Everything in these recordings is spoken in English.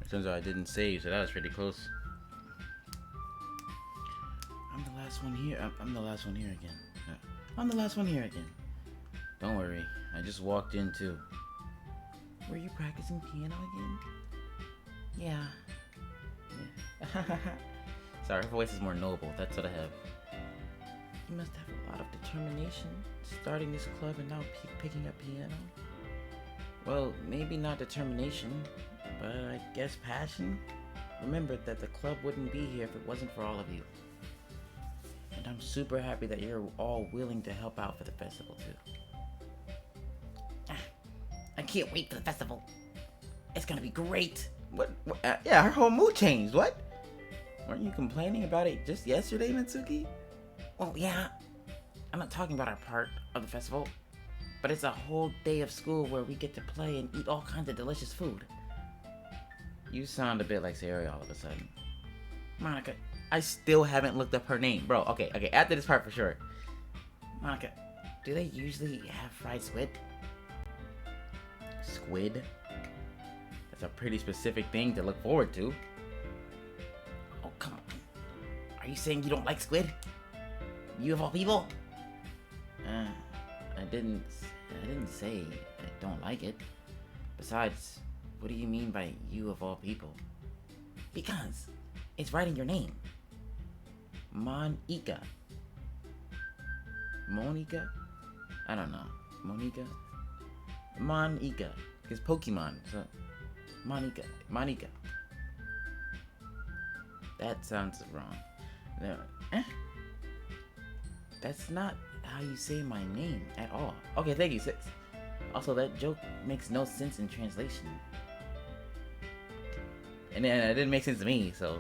Turns out I didn't save, so that was pretty close. I'm the last one here. I'm the last one here again. I'm the last one here again. Don't worry, I just walked in too. Were you practicing piano again? Yeah. Sorry, her voice is more noble. That's what I have. You must have a lot of determination starting this club and now picking up piano. Well, maybe not determination, but I guess passion. Remember that the club wouldn't be here if it wasn't for all of you. And I'm super happy that you're all willing to help out for the festival too. I can't wait for the festival. It's gonna be great. What yeah, her whole mood changed. What? Weren't you complaining about it just yesterday, Mitsuki? Well, yeah. I'm not talking about our part of the festival, but it's a whole day of school where we get to play and eat all kinds of delicious food. You sound a bit like Sayori all of a sudden. Monica, I still haven't looked up her name. Bro, okay, after this part for sure. Monica, do they usually have fried squid? Squid? That's a pretty specific thing to look forward to. Oh, come on. Are you saying you don't like squid? You of all people? I didn't say I don't like it. Besides, what do you mean by you of all people? Because it's right in your name. Monica. Monica? I don't know. Monica? Monica. It's Pokemon. So Monica. That sounds wrong. No. That's not how you say my name at all. Okay, thank you, sis. Also, that joke makes no sense in translation. And then it didn't make sense to me, so...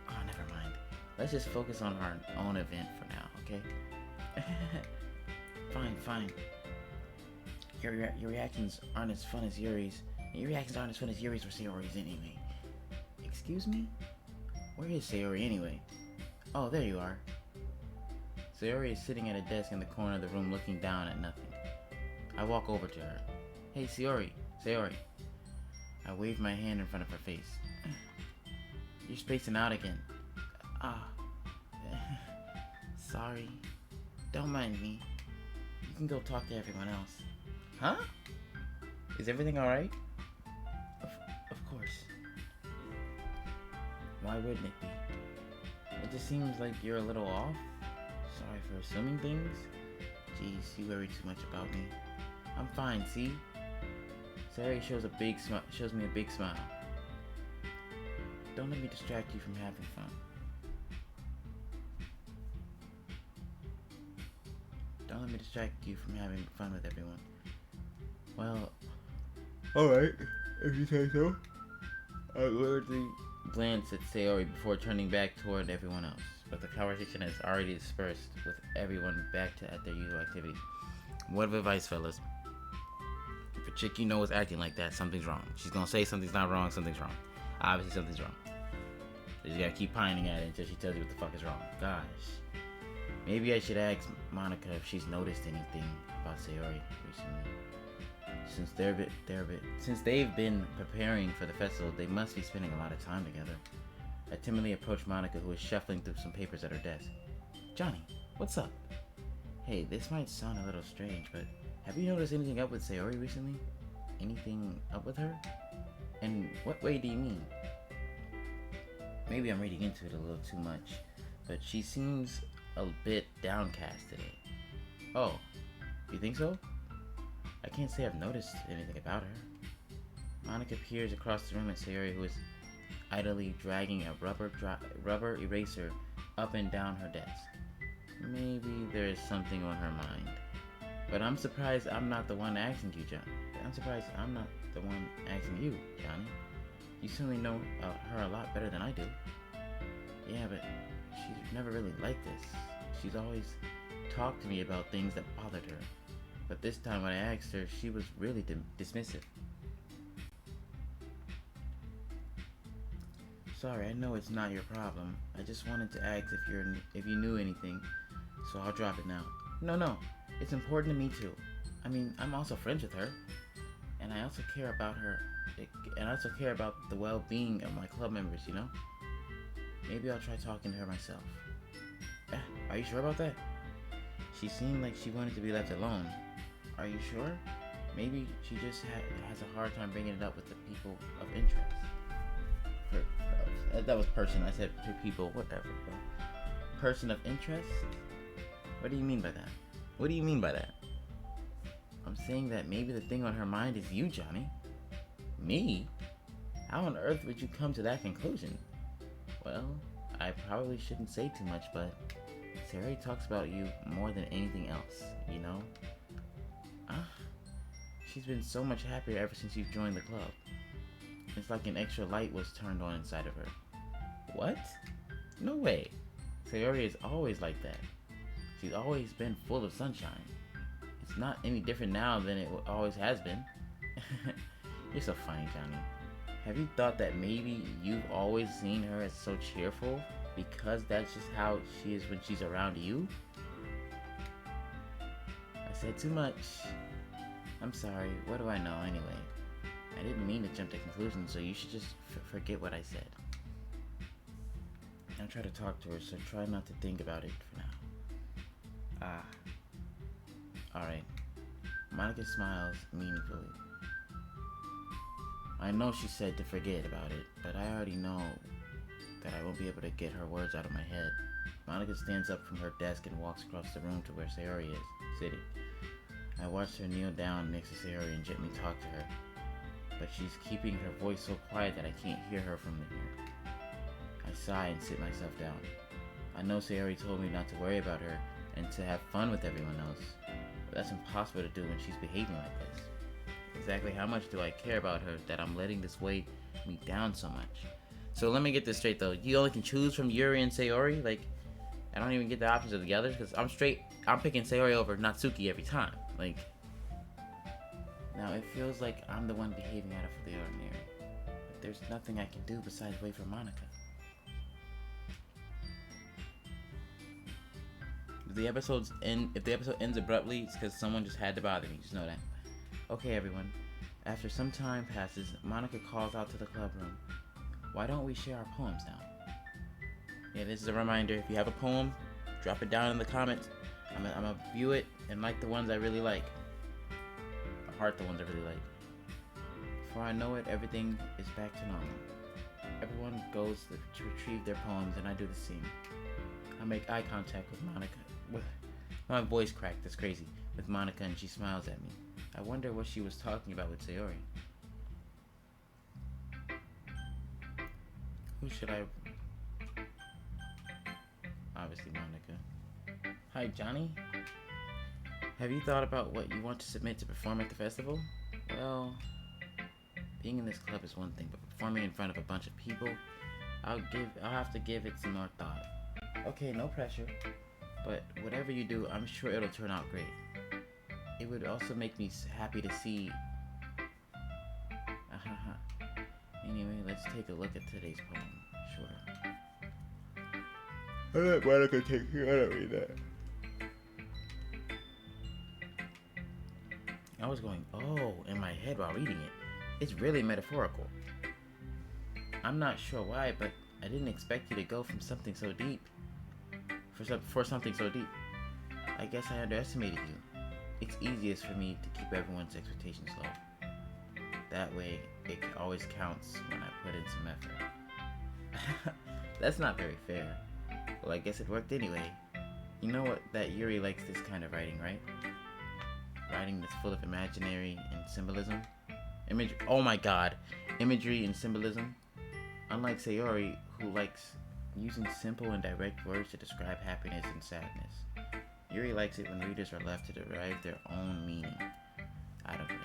Oh, never mind. Let's just focus on our own event for now, okay? Fine. Your reactions aren't as fun as Yuri's. Your reactions aren't as fun as Yuri's or Sayori's anyway. Excuse me? Where is Sayori anyway? Oh, there you are. Sayori is sitting at a desk in the corner of the room looking down at nothing. I walk over to her. Hey, Sayori. I wave my hand in front of her face. You're spacing out again. Sorry. Don't mind me. You can go talk to everyone else. Huh? Is everything alright? Of course. Why wouldn't it be? It just seems like you're a little off. Sorry for assuming things. Jeez, you worry too much about me. I'm fine, see? Sayori shows me a big smile. Don't let me distract you from having fun. Don't let me distract you from having fun with everyone. Well, alright, if you say so. I literally glanced at Sayori before turning back toward everyone else, but the conversation has already dispersed with everyone back at their usual activity. Word of advice, fellas. If a chick you know is acting like that, something's wrong. She's gonna say something's not wrong, something's wrong. Obviously something's wrong. You just gotta keep pining at it until she tells you what the fuck is wrong. Gosh. Maybe I should ask Monica if she's noticed anything about Sayori recently. Since they've been preparing for the festival, they must be spending a lot of time together. I timidly approach Monica, who is shuffling through some papers at her desk. Johnny, what's up? Hey, this might sound a little strange, but have you noticed anything up with Sayori recently? Anything up with her? In what way do you mean? Maybe I'm reading into it a little too much, but she seems a bit downcast today. Oh, you think so? I can't say I've noticed anything about her. Monica peers across the room at Sayori, who is idly dragging a rubber eraser up and down her desk. Maybe there is something on her mind. But I'm surprised I'm not the one asking you, Johnny. Johnny. You certainly know her a lot better than I do. Yeah, but she's never really liked this. She's always talked to me about things that bothered her. But this time when I asked her, she was really dismissive. Sorry, I know it's not your problem. I just wanted to ask if you knew anything, so I'll drop it now. No, it's important to me too. I mean, I'm also friends with her, and I also care about her and I also care about the well-being of my club members, you know? Maybe I'll try talking to her myself. Are you sure about that? She seemed like she wanted to be left alone. Are you sure? Maybe she just has a hard time bringing it up with the people of interest. That was person. I said people, whatever, bro. Person of interest? What do you mean by that? What do you mean by that? I'm saying that maybe the thing on her mind is you, Johnny. Me? How on earth would you come to that conclusion? Well, I probably shouldn't say too much, but Sayori talks about you more than anything else, you know? She's been so much happier ever since you've joined the club. It's like an extra light was turned on inside of her. What? No way. Sayori is always like that. She's always been full of sunshine. It's not any different now than it always has been. You're so funny, Johnny. Have you thought that maybe you've always seen her as so cheerful because that's just how she is when she's around you? I said too much. I'm sorry. What do I know anyway? I didn't mean to jump to conclusions, so you should just forget what I said. I'll try to talk to her, so try not to think about it for now. Alright. Monica smiles meaningfully. I know she said to forget about it, but I already know that I won't be able to get her words out of my head. Monica stands up from her desk and walks across the room to where Sayori is, sitting. I watched her kneel down next to Sayori and gently talk to her, but she's keeping her voice so quiet that I can't hear her from here. I sigh and sit myself down. I know Sayori told me not to worry about her and to have fun with everyone else, but that's impossible to do when she's behaving like this. Exactly how much do I care about her that I'm letting this weigh me down so much? So let me get this straight though. You only can choose from Yuri and Sayori? Like, I don't even get the options of the others? Because I'm picking Sayori over Natsuki every time. Like, now it feels like I'm the one behaving out of the ordinary. But there's nothing I can do besides wait for Monica. If the episode ends abruptly, it's because someone just had to bother me. Just know that. Okay, everyone. After some time passes, Monica calls out to the club room. Why don't we share our poems now? Yeah, this is a reminder. If you have a poem, drop it down in the comments. I'm gonna view it and like the ones I really like. Or heart the ones I really like. Before I know it, everything is back to normal. Everyone goes to retrieve their poems, and I do the same. I make eye contact with Monica. My voice cracked. That's crazy. With Monica, and she smiles at me. I wonder what she was talking about with Sayori. Who should I... Obviously Monica. Hi, Johnny. Have you thought about what you want to submit to perform at the festival? Well, being in this club is one thing, but performing in front of a bunch of people, I'll have to give it some more thought. Okay, no pressure. But whatever you do, I'm sure it'll turn out great. It would also make me happy to see... Anyway, let's take a look at today's poem. Sure. I let Monica take here. I don't read that. I was going, oh, in my head while reading it. It's really metaphorical. I'm not sure why, but I didn't expect you to go from something so deep. For something so deep. I guess I underestimated you. It's easiest for me to keep everyone's expectations low. That way, it always counts when I put in some effort. That's not very fair. Well, I guess it worked anyway. You know what? That Yuri likes this kind of writing, right? Writing that's full of imaginary and symbolism. Oh my god. Imagery and symbolism. Unlike Sayori, who likes using simple and direct words to describe happiness and sadness. Yuri likes it when readers are left to derive their own meaning out of it.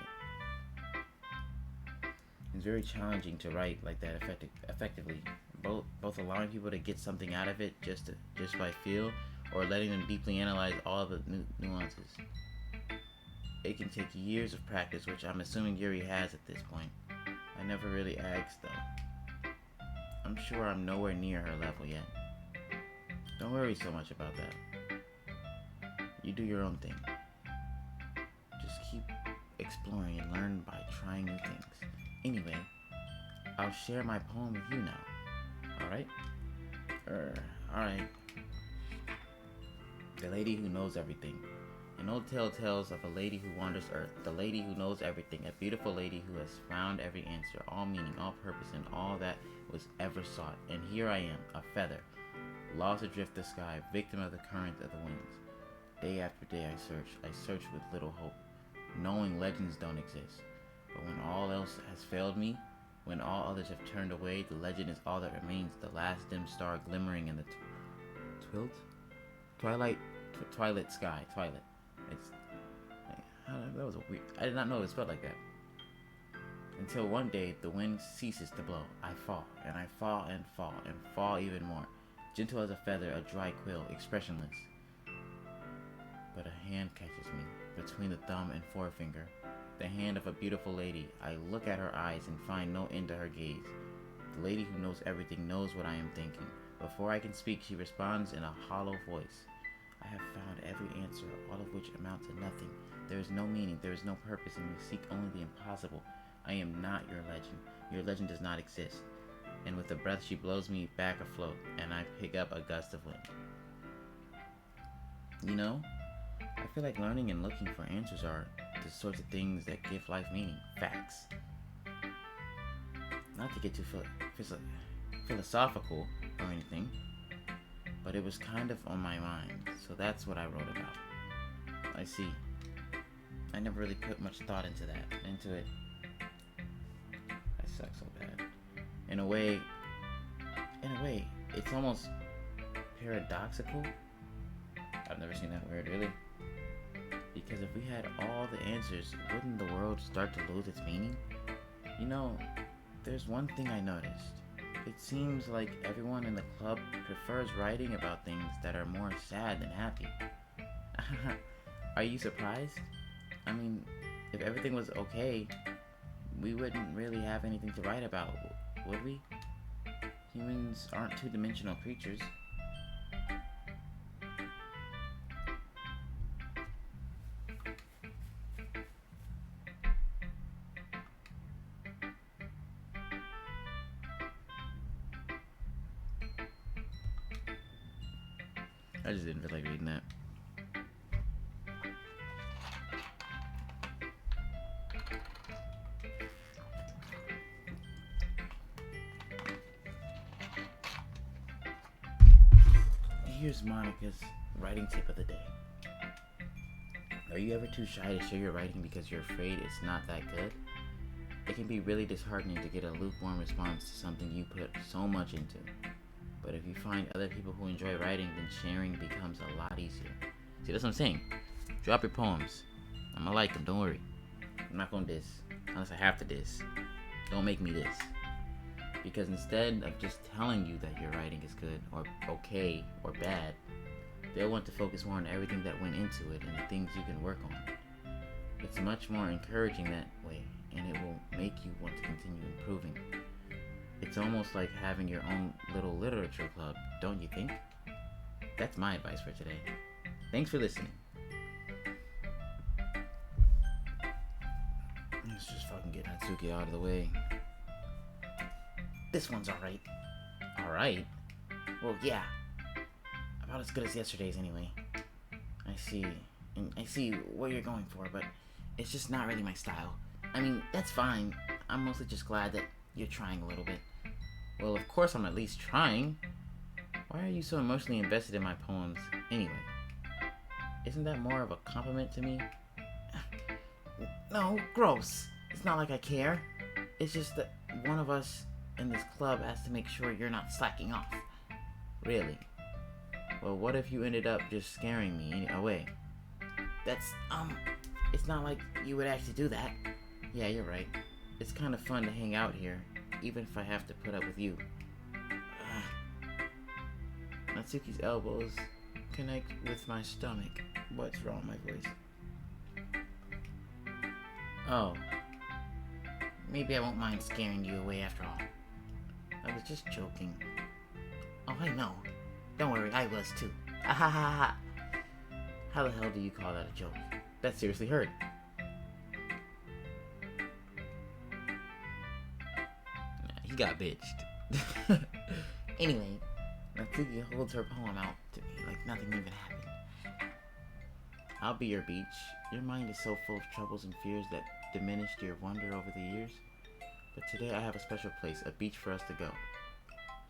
It's very challenging to write like that effectively, both allowing people to get something out of it just by feel, or letting them deeply analyze all the nuances. It can take years of practice, which I'm assuming Yuri has at this point. I never really asked though. I'm sure I'm nowhere near her level yet. Don't worry so much about that. You do your own thing. Just keep exploring and learn by trying new things. Anyway, I'll share my poem with you now. Alright? Alright. The Lady Who Knows Everything. An old tale tells of a lady who wanders earth, the lady who knows everything, a beautiful lady who has found every answer, all meaning, all purpose, and all that was ever sought. And here I am, a feather, lost adrift the sky, victim of the current of the winds. Day after day I search with little hope, knowing legends don't exist. But when all else has failed me, when all others have turned away, the legend is all that remains, the last dim star glimmering in the twilight sky. That was a weird. I did not know it was spelled like that. Until one day the wind ceases to blow. I fall, and I fall and fall and fall even more, gentle as a feather, a dry quill, expressionless. But a hand catches me between the thumb and forefinger, the hand of a beautiful lady. I look at her eyes and find no end to her gaze. The lady who knows everything knows what I am thinking. Before I can speak, she responds in a hollow voice. I have found every answer, all of which amount to nothing. There is no meaning, there is no purpose, and you seek only the impossible. I am not your legend. Your legend does not exist. And with a breath, she blows me back afloat, and I pick up a gust of wind. You know, I feel like learning and looking for answers are the sorts of things that give life meaning. Facts. Not to get too philosophical or anything, but it was kind of on my mind, so that's what I wrote about. I see. I never really put much thought into it. I suck so bad. In a way, it's almost paradoxical. I've never seen that word, really. Because if we had all the answers, wouldn't the world start to lose its meaning? You know, there's one thing I noticed. It seems like everyone in the club prefers writing about things that are more sad than happy. Are you surprised? I mean, if everything was okay, we wouldn't really have anything to write about, would we? Humans aren't two-dimensional creatures. I just didn't feel like reading that. Here's Monica's writing tip of the day. Are you ever too shy to share your writing because you're afraid it's not that good? It can be really disheartening to get a lukewarm response to something you put so much into. But if you find other people who enjoy writing, then sharing becomes a lot easier. See, that's what I'm saying. Drop your poems. I'm gonna like them, don't worry. I'm not gonna diss, unless I have to diss. Don't make me diss. Because instead of just telling you that your writing is good, or okay, or bad, they'll want to focus more on everything that went into it and the things you can work on. It's much more encouraging that way, and it will make you want to continue improving. It's almost like having your own little literature club, don't you think? That's my advice for today. Thanks for listening. Let's just fucking get Hatsuki out of the way. This one's alright. Alright? Well, yeah. About as good as yesterday's anyway. I see what you're going for, but it's just not really my style. I mean, that's fine. I'm mostly just glad that you're trying a little bit. Well, of course I'm at least trying. Why are you so emotionally invested in my poems anyway? Isn't that more of a compliment to me? No, gross. It's not like I care. It's just that one of us in this club has to make sure you're not slacking off. Really? Well, what if you ended up just scaring me away? That's, it's not like you would actually do that. Yeah, you're right. It's kind of fun to hang out here, even if I have to put up with you. Natsuki's elbows connect with my stomach. What's wrong with my voice? Oh. Maybe I won't mind scaring you away after all. I was just joking. Oh, I know. Don't worry, I was too. Ah ha ha ha. How the hell do you call that a joke? That seriously hurt. he got bitched. Anyway, Natsuki holds her poem out to me like nothing even happened. I'll be your beach. Your mind is so full of troubles and fears that diminished your wonder over the years. But today I have a special place, a beach for us to go.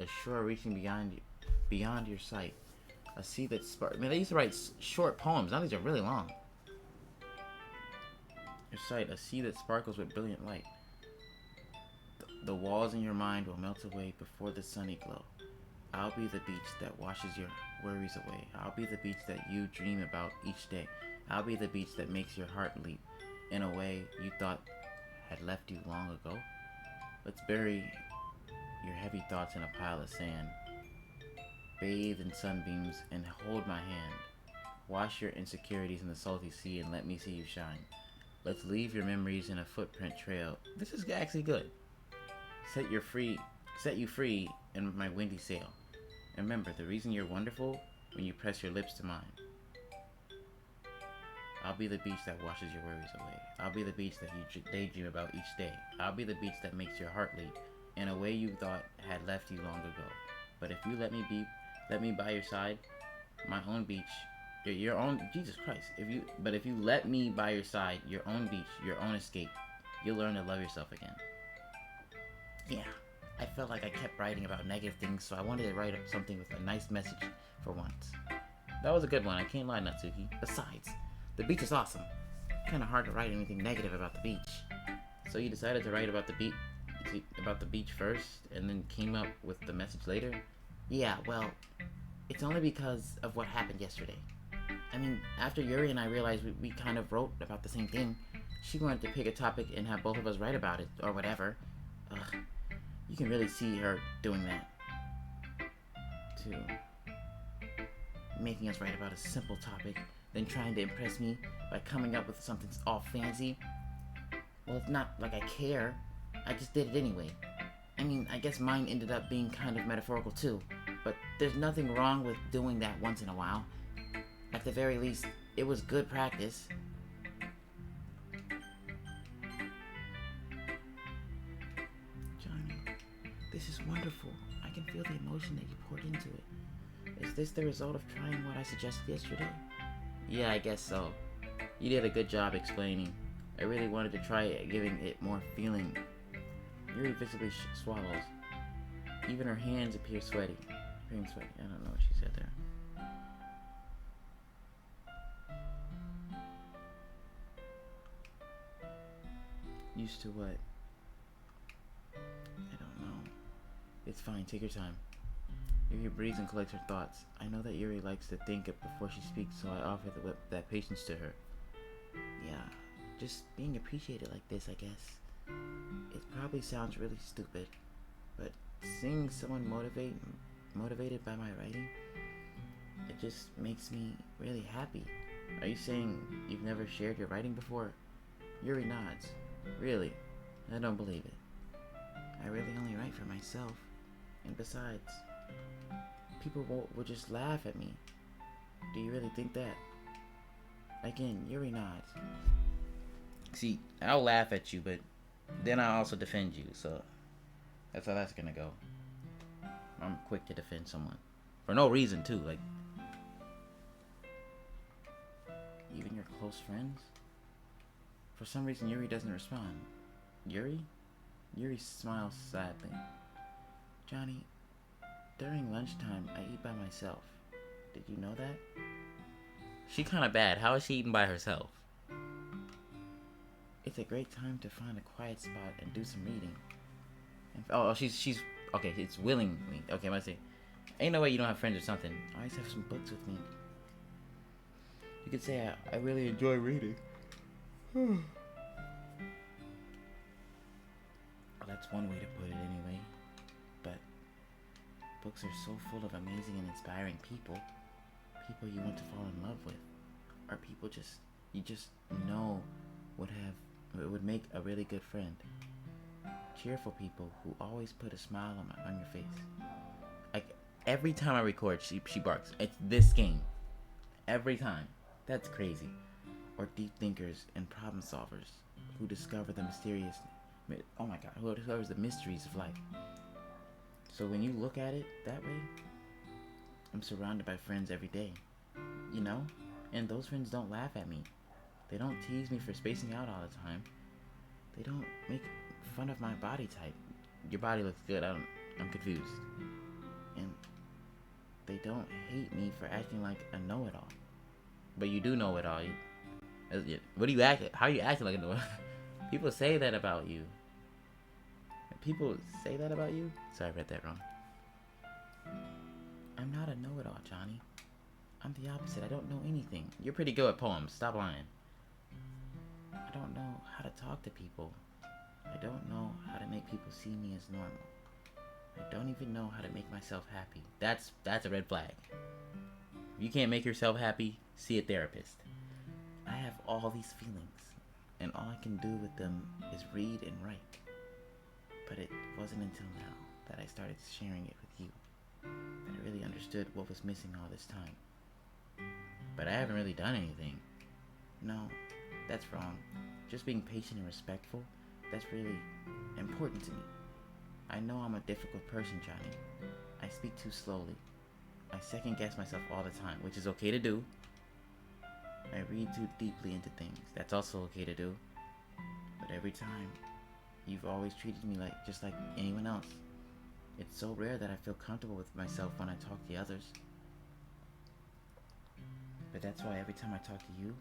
A shore reaching beyond your sight. A sea that sparkles. Man, they used to write short poems. Now these are really long. Your sight, a sea that sparkles with brilliant light. The walls in your mind will melt away before the sunny glow. I'll be the beach that washes your worries away. I'll be the beach that you dream about each day. I'll be the beach that makes your heart leap in a way you thought had left you long ago. Let's bury your heavy thoughts in a pile of sand. Bathe in sunbeams and hold my hand. Wash your insecurities in the salty sea and let me see you shine. Let's leave your memories in a footprint trail. This is actually good. Set you free in my windy sail. And remember, the reason you're wonderful when you press your lips to mine. I'll be the beach that washes your worries away. I'll be the beach that you daydream about each day. I'll be the beach that makes your heart leap in a way you thought had left you long ago. But if you let me by your side, my own beach, your own, Jesus Christ. If you let me by your side, your own beach, your own escape, you'll learn to love yourself again. Yeah, I felt like I kept writing about negative things, so I wanted to write something with a nice message for once. That was a good one, I can't lie, Natsuki. Besides, the beach is awesome. Kinda hard to write anything negative about the beach. So you decided to write about the beach first, and then came up with the message later? Yeah, well, it's only because of what happened yesterday. I mean, after Yuri and I realized we kind of wrote about the same thing, she wanted to pick a topic and have both of us write about it, or whatever. You can really see her doing that, too. Making us write about a simple topic, then trying to impress me by coming up with something all fancy. Well, it's not like I care. I just did it anyway. I mean, I guess mine ended up being kind of metaphorical too, but there's nothing wrong with doing that once in a while. At the very least, it was good practice. Johnny, this is wonderful. I can feel the emotion that you poured into it. Is this the result of trying what I suggested yesterday? Yeah, I guess so. You did a good job explaining. I really wanted to try giving it more feeling. Yuri visibly swallows. Even her hands appear sweaty. I don't know what she said there. Used to what? I don't know. It's fine, take your time. Yuri breathes and collects her thoughts. I know that Yuri likes to think it before she speaks, so I offer that patience to her. Yeah, just being appreciated like this, I guess. It probably sounds really stupid, but seeing someone motivated by my writing, it just makes me really happy. Are you saying you've never shared your writing before? Yuri nods. Really? I don't believe it. I really only write for myself. And besides, people will just laugh at me. Do you really think that? Again, Yuri nods. See, I'll laugh at you, but then I'll also defend you, so that's how that's gonna go. I'm quick to defend someone. For no reason, too, like... Even your close friends? For some reason, Yuri doesn't respond. Yuri? Yuri smiles sadly. Johnny, during lunchtime, I eat by myself. Did you know that? She kinda bad. How is she eating by herself? It's a great time to find a quiet spot and do some reading. And, she's okay. It's willingly. Okay, I'm gonna say, ain't no way you don't have friends or something. I always have some books with me. You could say I really enjoy reading. Well, that's one way to put it anyway. But books are so full of amazing and inspiring people. People you want to fall in love with. Or people you just know would make a really good friend. Cheerful people who always put a smile on your face. Like, every time I record, she barks. It's this game. Every time. That's crazy. Or deep thinkers and problem solvers who discover the mysterious... Oh my god, who discovers the mysteries of life. So when you look at it that way, I'm surrounded by friends every day, you know? And those friends don't laugh at me. They don't tease me for spacing out all the time. They don't make fun of my body type. Your body looks good, I'm confused. And they don't hate me for acting like a know-it-all. But you do know it all. What do you act? How are you acting like a know-it-all? People say that about you. People say that about you? Sorry, I read that wrong. I'm not a know-it-all, Johnny. I'm the opposite. I don't know anything. You're pretty good at poems. Stop lying. I don't know how to talk to people. I don't know how to make people see me as normal. I don't even know how to make myself happy. That's a red flag. If you can't make yourself happy, see a therapist. I have all these feelings, and all I can do with them is read and write. But it wasn't until now that I started sharing it with you that I really understood what was missing all this time. But I haven't really done anything. No, that's wrong. Just being patient and respectful, that's really important to me. I know I'm a difficult person, Johnny. I speak too slowly. I second guess myself all the time, which is okay to do. I read too deeply into things. That's also okay to do. But every time, you've always treated me just like anyone else. It's so rare that I feel comfortable with myself when I talk to others. But that's why every time I talk to you,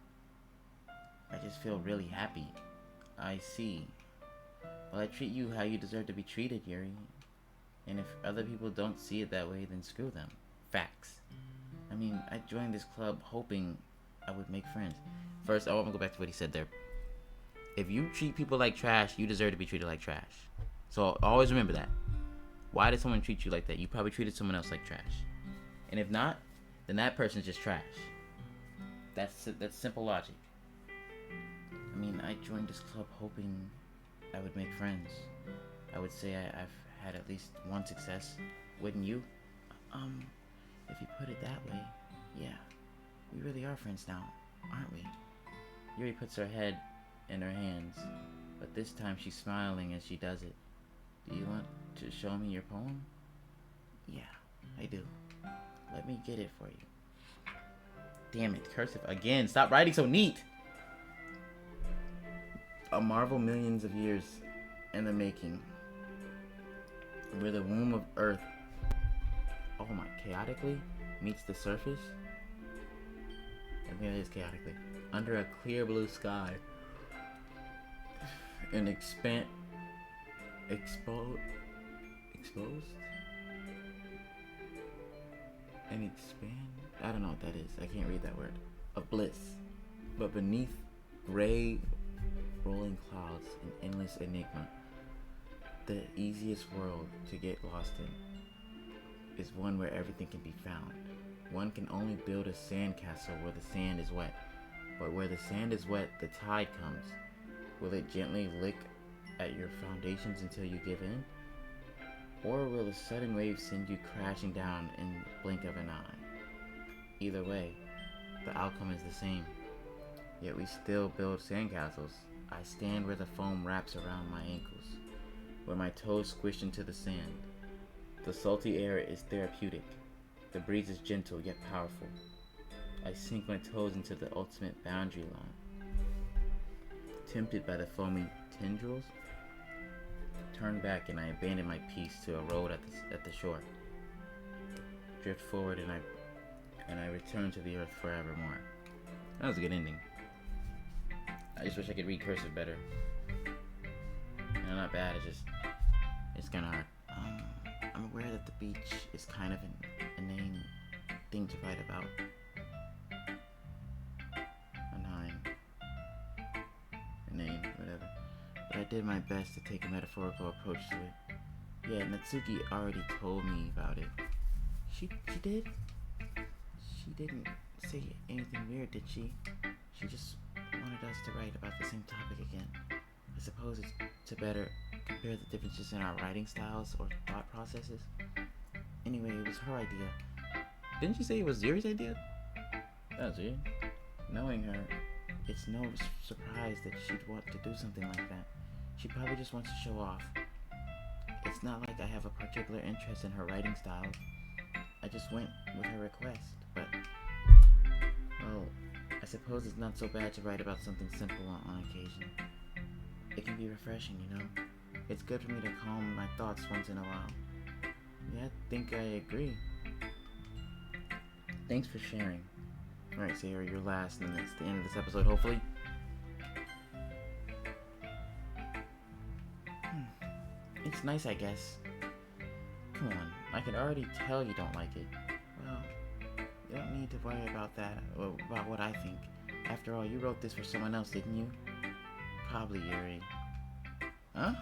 I just feel really happy. I see. Well, I treat you how you deserve to be treated, Yuri. And if other people don't see it that way, then screw them. Facts. I mean, I joined this club hoping I would make friends. First, I want to go back to what he said there. If you treat people like trash, you deserve to be treated like trash. So always remember that. Why did someone treat you like that? You probably treated someone else like trash. And if not, then that person's just trash. That's simple logic. I mean, I joined this club hoping I would make friends. I would say I've had at least one success. Wouldn't you? If you put it that way, yeah. We really are friends now, aren't we? Yuri puts her head in her hands, but this time she's smiling as she does it. Do you want to show me your poem? Yeah, I do. Let me get it for you. Damn it, cursive again. Stop writing so neat. A marvel millions of years in the making. Where the womb of Earth, oh my, chaotically meets the surface. I mean, it is chaotically. Under a clear blue sky. An exposed? An expand? I don't know what that is. I can't read that word. Of bliss. But beneath gray rolling clouds, an endless enigma. The easiest world to get lost in is one where everything can be found. One can only build a sandcastle where the sand is wet. But where the sand is wet, the tide comes. Will it gently lick at your foundations until you give in? Or will a sudden wave send you crashing down in the blink of an eye? Either way, the outcome is the same. Yet we still build sandcastles. I stand where the foam wraps around my ankles, where my toes squish into the sand. The salty air is therapeutic. The breeze is gentle yet powerful. I sink my toes into the ultimate boundary line. Tempted by the foamy tendrils, turn back and I abandon my peace to a road at the shore. Drift forward and I return to the earth forevermore. That was a good ending. I just wish I could read cursive better. No, not bad, it's kind of hard. I'm aware that the beach is kind of an inane thing to write about. Inane, whatever. But I did my best to take a metaphorical approach to it. Yeah, Natsuki already told me about it. She did? She didn't say anything weird, did she? She just wanted us to write about the same topic again. I suppose it's to better compare the differences in our writing styles or thought processes. Anyway, it was her idea. Didn't you say it was Yuri's idea? That was weird. Knowing her, it's no surprise that she'd want to do something like that. She probably just wants to show off. It's It's not like I have a particular interest in her writing style. I just went with her request, but, well, I suppose it's not so bad to write about something simple on occasion. It can be refreshing, you know? It's good for me to calm my thoughts once in a while. Yeah, I think I agree. Thanks for sharing. Alright, Sayori, you're last, and that's the end of this episode, hopefully. It's nice, I guess. Come on, I can already tell you don't like it. Well, you don't need to worry about that, or about what I think. After all, you wrote this for someone else, didn't you? Probably, Yuri. Huh?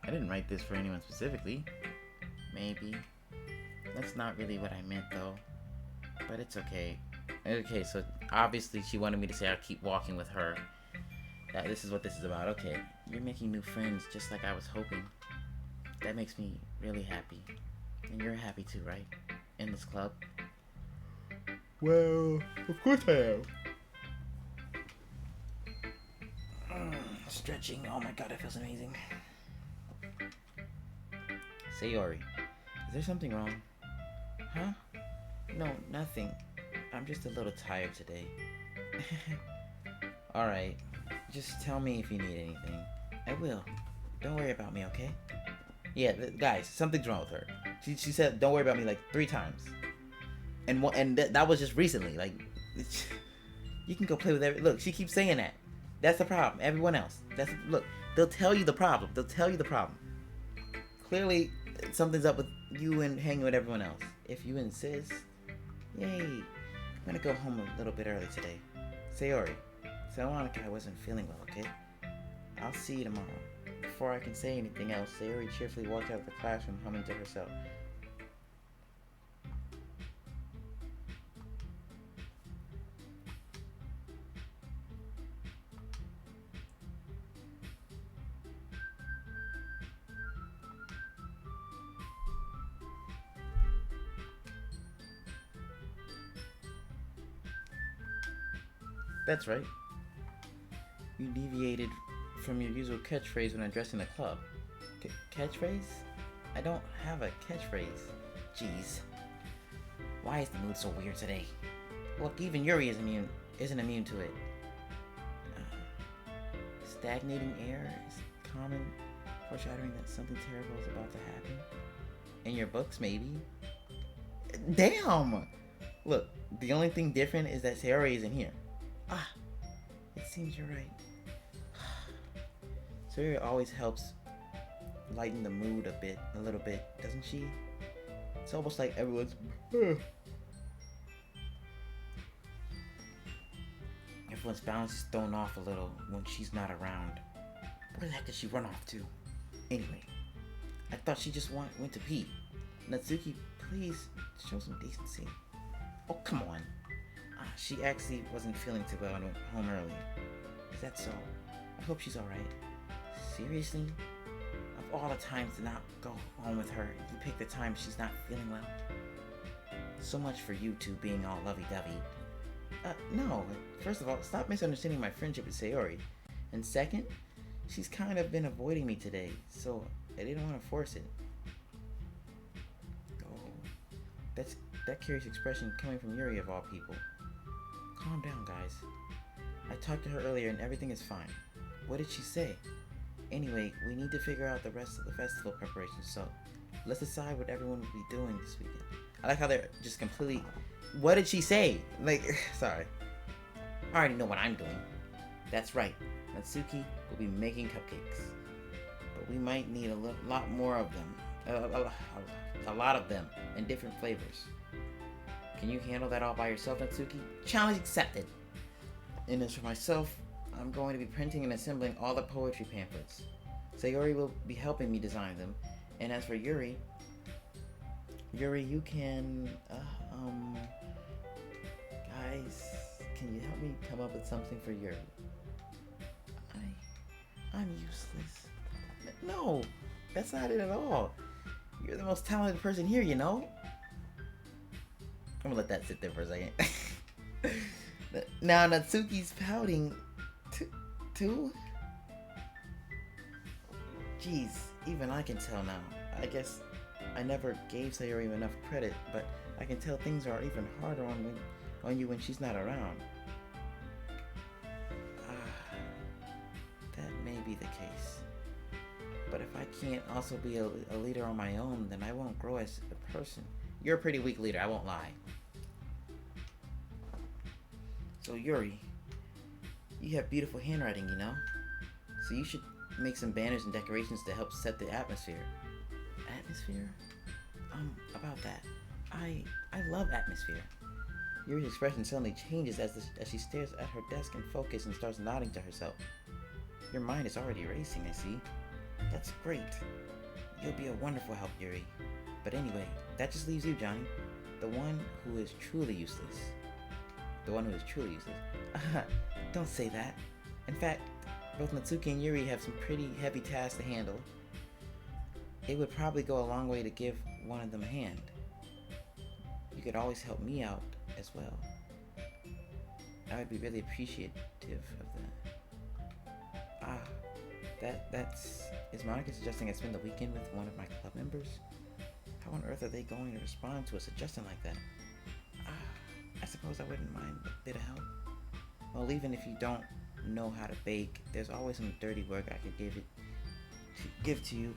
I didn't write this for anyone specifically. Maybe. That's not really what I meant, though. But it's okay. Okay, so obviously she wanted me to say I'll keep walking with her. That this is what this is about. Okay, you're making new friends just like I was hoping. That makes me really happy. And you're happy too, right? In this club? Well, of course I am. Stretching. Oh my god, that feels amazing. Sayori, is there something wrong? Huh? No, nothing. I'm just a little tired today. Alright. Just tell me if you need anything. I will. Don't worry about me, okay? Yeah, guys, something's wrong with her. She said, don't worry about me like 3 times. And that was just recently. Like, you can go play with every... Look, she keeps saying that. That's the problem. Everyone else. Look, they'll tell you the problem. Clearly, something's up with you and hanging with everyone else. If you insist. Yay. I'm gonna go home a little bit early today. Sayori, tell Monica I wasn't feeling well, okay? I'll see you tomorrow. Before I can say anything else, Sayori cheerfully walked out of the classroom humming to herself. That's right. You deviated from your usual catchphrase when addressing the club. Catchphrase? I don't have a catchphrase. Jeez. Why is the mood so weird today? Look, even Yuri isn't immune to it. Stagnating air is common, foreshadowing that something terrible is about to happen. In your books, maybe? Damn! Look, the only thing different is that Sayori isn't here. Ah, it seems you're right. Sayori always helps lighten the mood a little bit, doesn't she? It's almost like everyone's balance is thrown off a little when she's not around. Where the heck did she run off to? Anyway, I thought she just went to pee. Natsuki, please show some decency. Oh, come on. She actually wasn't feeling too well and went home early. Is that so? I hope she's alright. Seriously? Of all the times to not go home with her, you pick the time she's not feeling well? So much for you two being all lovey-dovey. No. First of all, stop misunderstanding my friendship with Sayori. And second, she's kind of been avoiding me today, so I didn't want to force it. Oh, that curious expression coming from Yuri of all people. Calm down, guys. I talked to her earlier and everything is fine. What did she say? Anyway, we need to figure out the rest of the festival preparations, so let's decide what everyone will be doing this weekend. I like how they're just completely... What did she say? Like, sorry. I already know what I'm doing. That's right. Natsuki will be making cupcakes. But we might need a lot more of them. A lot of them in different flavors. Can you handle that all by yourself, Natsuki? Challenge accepted. And as for myself, I'm going to be printing and assembling all the poetry pamphlets. Sayori will be helping me design them. And as for Yuri, you can, guys, can you help me come up with something for Yuri? I'm useless. No, that's not it at all. You're the most talented person here, you know? I'm gonna let that sit there for a second. Now Natsuki's pouting too? Jeez, even I can tell now. I guess I never gave Sayori enough credit, but I can tell things are even harder on you when she's not around. That may be the case. But if I can't also be a leader on my own, then I won't grow as a person. You're a pretty weak leader, I won't lie. So Yuri, you have beautiful handwriting, you know? So you should make some banners and decorations to help set the atmosphere. Atmosphere? About that. I love atmosphere. Yuri's expression suddenly changes as she stares at her desk in focus and starts nodding to herself. Your mind is already racing, I see. That's great. You'll be a wonderful help, Yuri. But anyway, that just leaves you, Johnny. The one who is truly useless. The one who is truly useless. Don't say that. In fact, both Natsuki and Yuri have some pretty heavy tasks to handle. It would probably go a long way to give one of them a hand. You could always help me out as well. I would be really appreciative of that. Is Monica suggesting I spend the weekend with one of my club members? How on earth are they going to respond to a suggestion like that? I suppose I wouldn't mind a bit of help. Well, even if you don't know how to bake, there's always some dirty work I could give to you.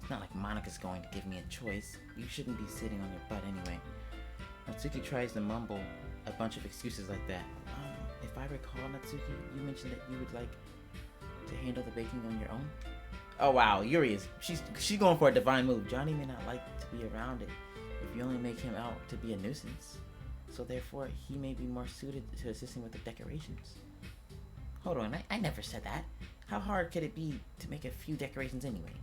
It's not like Monica's going to give me a choice. You shouldn't be sitting on your butt anyway. Natsuki tries to mumble a bunch of excuses like that. If I recall, Natsuki, you mentioned that you would like to handle the baking on your own? Oh wow, Yuri she's going for a divine move. Johnny may not like to be around it if you only make him out to be a nuisance. So therefore, he may be more suited to assisting with the decorations. Hold on, I never said that. How hard could it be to make a few decorations anyway?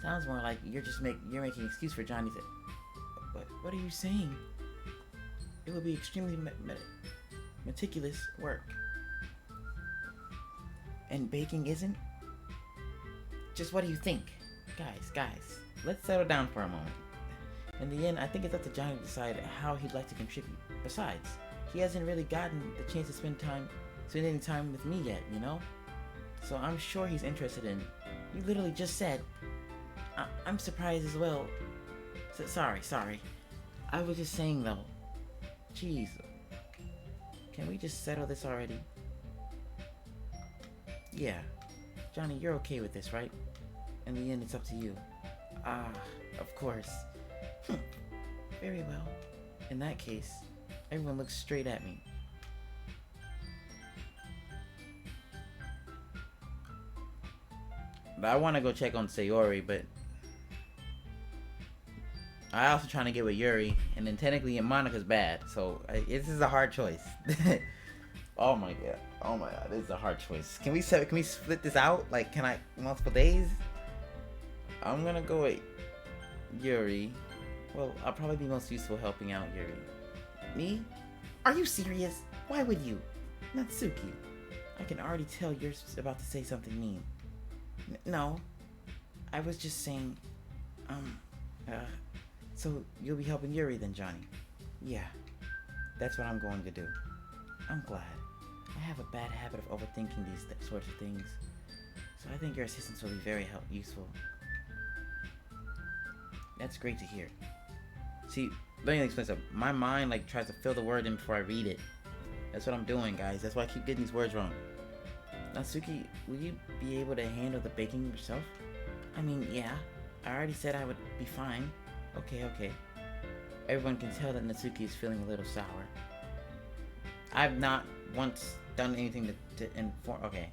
Sounds more like you're making an excuse for Johnny to... What are you saying? It would be extremely meticulous work. And baking isn't? Just what do you think? Guys, let's settle down for a moment. In the end, I think it's up to Johnny to decide how he'd like to contribute. Besides, he hasn't really gotten the chance to spend any time with me yet, you know? So I'm sure he's interested in... You literally just said... I'm surprised as well. Sorry. I was just saying though. Jeez. Can we just settle this already? Yeah. Johnny, you're okay with this, right? In the end, it's up to you. Of course. Very well. In that case, everyone looks straight at me. But I want to go check on Sayori, but I also trying to get with Yuri, and then technically Monica's bad, so this is a hard choice. Oh my god, this is a hard choice. Can we split this out? Like, can I multiple days? I'm gonna go with Yuri. Well, I'll probably be most useful helping out Yuri. Me? Are you serious? Why would you? Natsuki, I can already tell you're about to say something mean. No, I was just saying, so you'll be helping Yuri then, Johnny? Yeah, that's what I'm going to do. I'm glad. I have a bad habit of overthinking these sorts of things, so I think your assistance will be very useful. That's great to hear. See, let me explain something. My mind tries to fill the word in before I read it. That's what I'm doing, guys. That's why I keep getting these words wrong. Natsuki, will you be able to handle the baking yourself? I mean, yeah. I already said I would be fine. Okay. Everyone can tell that Natsuki is feeling a little sour. I've not once done anything to inform... Okay.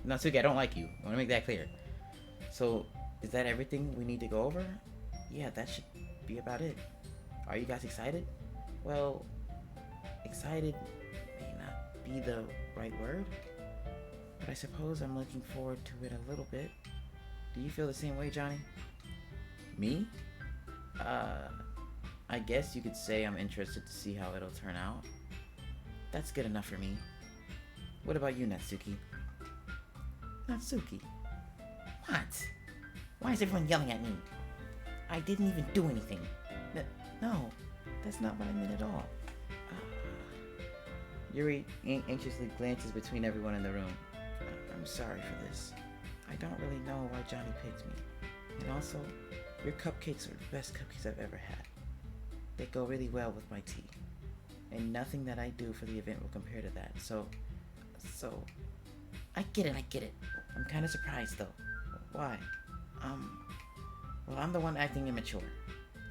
Natsuki, I don't like you. I want to make that clear. So, is that everything we need to go over? Yeah, that should be about it. Are you guys excited? Well, excited may not be the right word, but I suppose I'm looking forward to it a little bit. Do you feel the same way, Johnny? Me? I guess you could say I'm interested to see how it'll turn out. That's good enough for me. What about you, Natsuki? Natsuki? What? Why is everyone yelling at me? I didn't even do anything. No, that's not what I meant at all. Yuri anxiously glances between everyone in the room. I'm sorry for this. I don't really know why Johnny picked me. And also, your cupcakes are the best cupcakes I've ever had. They go really well with my tea. And nothing that I do for the event will compare to that. So, I get it. I'm kind of surprised though. Why? Well, I'm the one acting immature.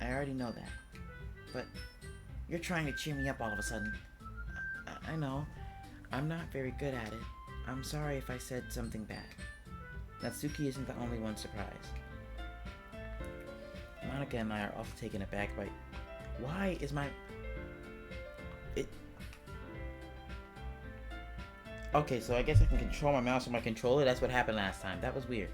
I already know that. But you're trying to cheer me up all of a sudden. I know. I'm not very good at it. I'm sorry if I said something bad. Natsuki isn't the only one surprised. Monica and I are also taken aback by... Why is my... Okay, so I guess I can control my mouse with my controller. That's what happened last time. That was weird.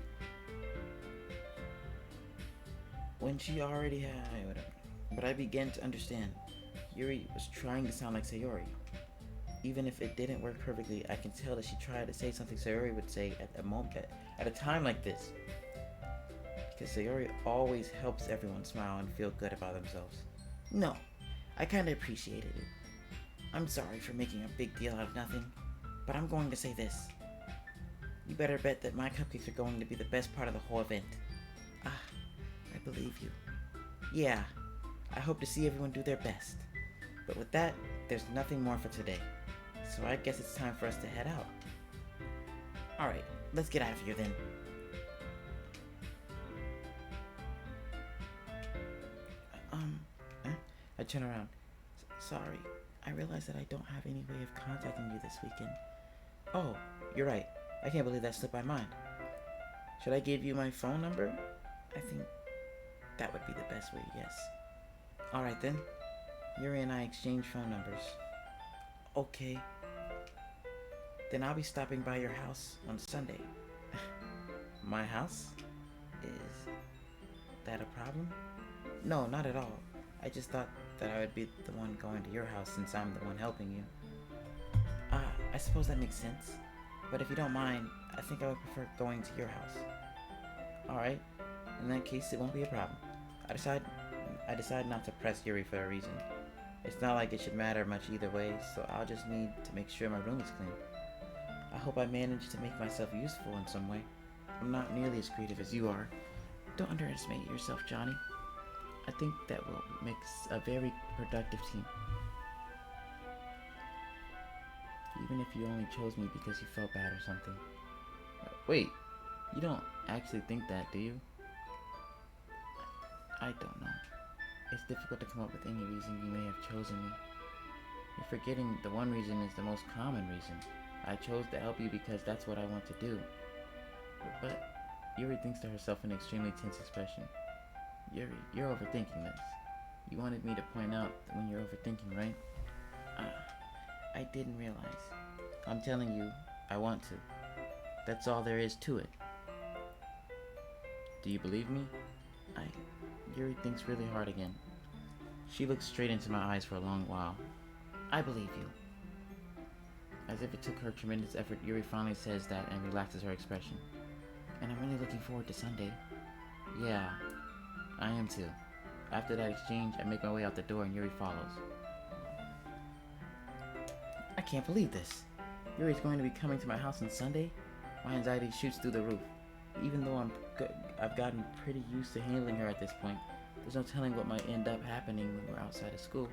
When she already had... Whatever. But I began to understand. Yuri was trying to sound like Sayori. Even if it didn't work perfectly, I can tell that she tried to say something Sayori would say at a time like this. Because Sayori always helps everyone smile and feel good about themselves. No, I kinda appreciated it. I'm sorry for making a big deal out of nothing, but I'm going to say this. You better bet that my cupcakes are going to be the best part of the whole event. Ah, I believe you. Yeah, I hope to see everyone do their best. But with that, there's nothing more for today. So I guess it's time for us to head out. Alright, let's get out of here then. I turn around. Sorry, I realize that I don't have any way of contacting you this weekend. Oh, you're right. I can't believe that slipped my mind. Should I give you my phone number? I think that would be the best way, yes. Alright then. Yuri and I exchange phone numbers. Okay. Then I'll be stopping by your house on Sunday. My house? Is that a problem? No, not at all. I just thought that I would be the one going to your house since I'm the one helping you. I suppose that makes sense. But if you don't mind, I think I would prefer going to your house. Alright. In that case, it won't be a problem. I decide not to press Yuri for a reason. It's not like it should matter much either way, so I'll just need to make sure my room is clean. I hope I manage to make myself useful in some way. I'm not nearly as creative as you are. Don't underestimate yourself, Johnny. I think that will make a very productive team. Even if you only chose me because you felt bad or something. Wait, you don't actually think that, do you? I don't know. It's difficult to come up with any reason you may have chosen me. You're forgetting the one reason is the most common reason. I chose to help you because that's what I want to do. But Yuri thinks to herself an extremely tense expression. Yuri, you're overthinking this. You wanted me to point out when you're overthinking, right? I didn't realize. I'm telling you, I want to. That's all there is to it. Do you believe me? Yuri thinks really hard again. She looks straight into my eyes for a long while. I believe you. As if it took her tremendous effort, Yuri finally says that and relaxes her expression. And I'm really looking forward to Sunday. Yeah, I am too. After that exchange, I make my way out the door and Yuri follows. I can't believe this. Yuri's going to be coming to my house on Sunday? My anxiety shoots through the roof. Even though I've gotten pretty used to handling her at this point, there's no telling what might end up happening when we're outside of school.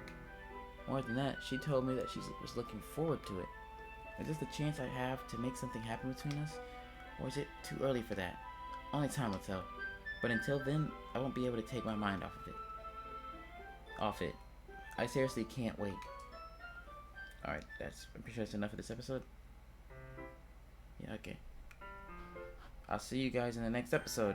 More than that, she told me that she was looking forward to it. Is this the chance I have to make something happen between us? Or is it too early for that? Only time will tell. But until then, I won't be able to take my mind off it. I seriously can't wait. Alright, I'm pretty sure that's enough of this episode. Yeah, okay. I'll see you guys in the next episode.